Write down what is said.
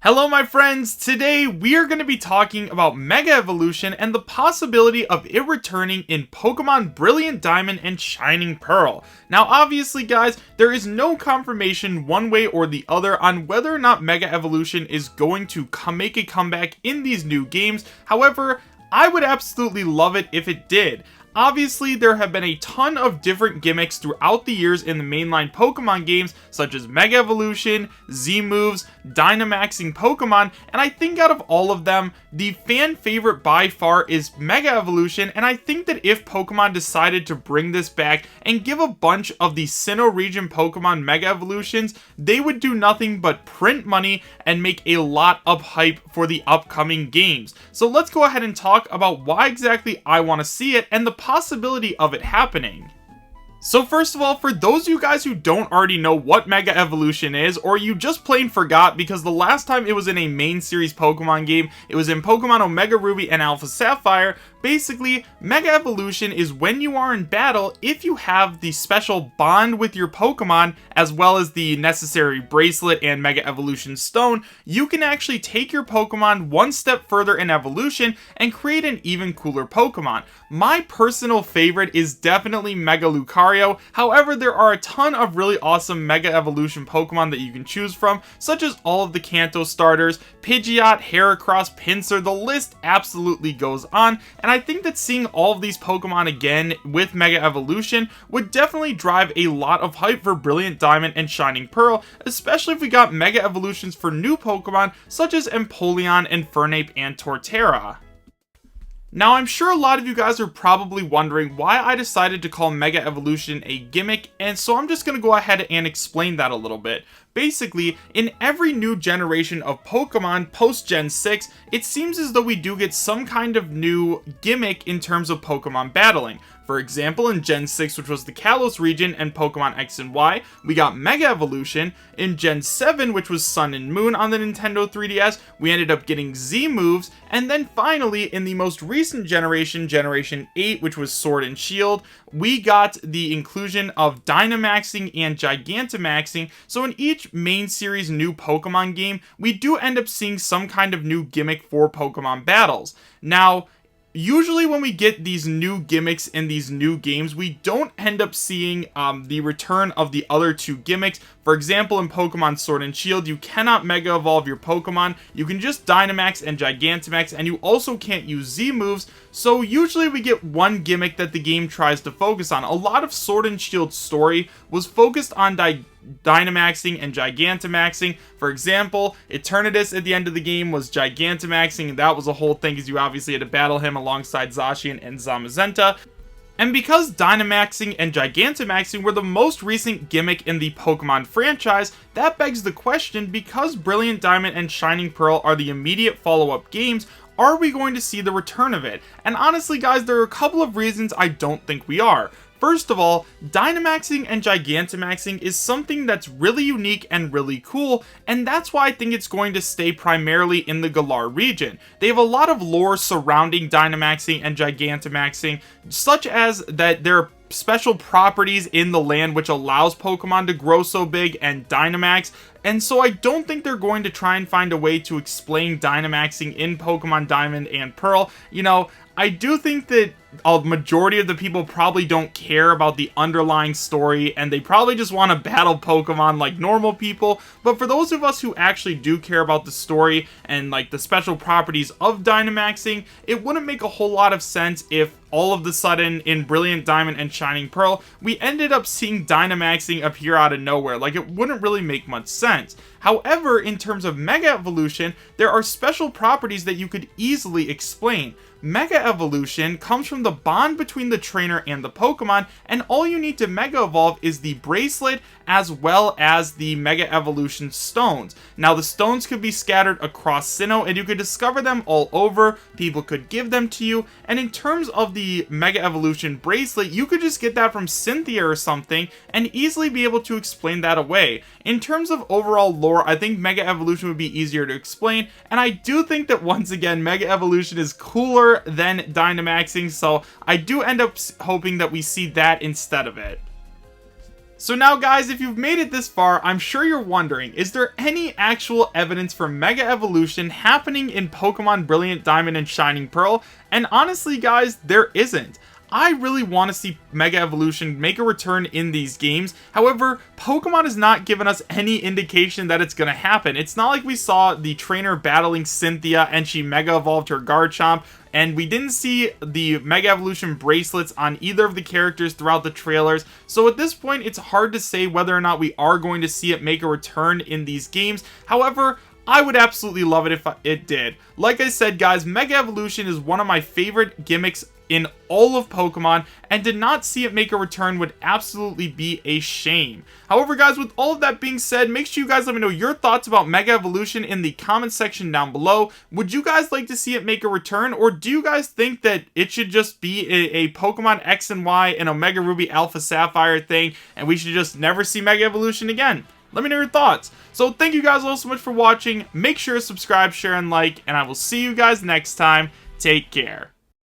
Hello my friends, today we are going to be talking about Mega Evolution and the possibility of it returning in Pokemon Brilliant Diamond and Shining Pearl. Now obviously guys, there is no confirmation one way or the other on whether or not Mega Evolution is going to make a comeback in these new games. However, I would absolutely love it if it did. Obviously, there have been a ton of different gimmicks throughout the years in the mainline Pokemon games, such as Mega Evolution, Z-Moves, Dynamaxing Pokemon, and I think out of all of them, the fan favorite by far is Mega Evolution, and I think that if Pokemon decided to bring this back and give a bunch of the Sinnoh region Pokemon Mega Evolutions, they would do nothing but print money and make a lot of hype for the upcoming games. So let's go ahead and talk about why exactly I want to see it and the possibility of it happening. So first of all, for those of you guys who don't already know what Mega Evolution is, or you just plain forgot because the last time it was in a main series Pokemon game, it was in Pokemon Omega Ruby and Alpha Sapphire. Basically, Mega Evolution is when you are in battle, if you have the special bond with your Pokemon, as well as the necessary bracelet and Mega Evolution Stone, you can actually take your Pokemon one step further in evolution and create an even cooler Pokemon. My personal favorite is definitely Mega Lucario. However, there are a ton of really awesome Mega Evolution Pokemon that you can choose from, such as all of the Kanto starters, Pidgeot, Heracross, Pinsir, the list absolutely goes on, and I think that seeing all of these Pokemon again with Mega Evolution would definitely drive a lot of hype for Brilliant Diamond and Shining Pearl, especially if we got Mega Evolutions for new Pokemon such as Empoleon, Infernape, and Torterra. Now, I'm sure a lot of you guys are probably wondering why I decided to call Mega Evolution a gimmick, and so I'm just going to go ahead and explain that a little bit. Basically, in every new generation of Pokemon post-Gen 6, it seems as though we do get some kind of new gimmick in terms of Pokemon battling. For example, in Gen 6, which was the Kalos region and Pokemon X and Y, we got Mega Evolution. In Gen 7, which was Sun and Moon on the Nintendo 3DS, we ended up getting Z-Moves. And then finally, in the most recent generation, Generation 8, which was Sword and Shield, we got the inclusion of Dynamaxing and Gigantamaxing. So in each main series new Pokemon game, we do end up seeing some kind of new gimmick for Pokemon battles. Now, usually when we get these new gimmicks in these new games, we don't end up seeing the return of the other two gimmicks. For example, in Pokemon Sword and Shield, you cannot Mega Evolve your Pokemon. You can just Dynamax and Gigantamax, and you also can't use Z-Moves. So usually we get one gimmick that the game tries to focus on. A lot of Sword and Shield's story was focused on Dynamaxing and Gigantamaxing. For example, Eternatus at the end of the game was Gigantamaxing, and that was a whole thing because you obviously had to battle him alongside Zacian and Zamazenta. And because Dynamaxing and Gigantamaxing were the most recent gimmick in the Pokemon franchise, that begs the question, because Brilliant Diamond and Shining Pearl are the immediate follow-up games, are we going to see the return of it? And honestly guys, there are a couple of reasons I don't think we are. First of all, Dynamaxing and Gigantamaxing is something that's really unique and really cool, and that's why I think it's going to stay primarily in the Galar region. They have a lot of lore surrounding Dynamaxing and Gigantamaxing, such as that there are special properties in the land which allows Pokemon to grow so big and Dynamax, and so I don't think they're going to try and find a way to explain Dynamaxing in Pokemon Diamond and Pearl. You know, I do think that a majority of the people probably don't care about the underlying story, and they probably just want to battle Pokemon like normal people. But for those of us who actually do care about the story and like the special properties of Dynamaxing, it wouldn't make a whole lot of sense if all of the sudden in Brilliant Diamond and Shining Pearl we ended up seeing Dynamaxing appear out of nowhere. Like, it wouldn't really make much sense. However, in terms of Mega Evolution, there are special properties that you could easily explain. Mega Evolution comes from the bond between the trainer and the Pokemon, and all you need to Mega Evolve is the bracelet as well as the Mega Evolution stones. Now, the stones could be scattered across Sinnoh, and you could discover them all over. People could give them to you, and in terms of the Mega Evolution bracelet, you could just get that from Cynthia or something and easily be able to explain that away. In terms of overall lore, I think Mega Evolution would be easier to explain, and I do think that once again Mega Evolution is cooler than Dynamaxing, so I do end up hoping that we see that instead of it. So now guys, if you've made it this far, I'm sure you're wondering, is there any actual evidence for Mega Evolution happening in Pokemon Brilliant Diamond and Shining Pearl? And honestly guys, there isn't. I really want to see Mega Evolution make a return in these games. However, Pokemon has not given us any indication that it's going to happen. It's not like we saw the trainer battling Cynthia and she Mega Evolved her Garchomp, and we didn't see the Mega Evolution bracelets on either of the characters throughout the trailers. So at this point, it's hard to say whether or not we are going to see it make a return in these games. However, I would absolutely love it if it did. Like I said guys, Mega Evolution is one of my favorite gimmicks in all of Pokemon, and to not see it make a return would absolutely be a shame. However guys, with all of that being said, make sure you guys let me know your thoughts about Mega Evolution in the comment section down below. Would you guys like to see it make a return, or do you guys think that it should just be a Pokemon X and Y and Omega Ruby Alpha Sapphire thing, and we should just never see Mega Evolution again? Let me know your thoughts. So thank you guys all so much for watching. Make sure to subscribe, share, and like, and I will see you guys next time. Take care.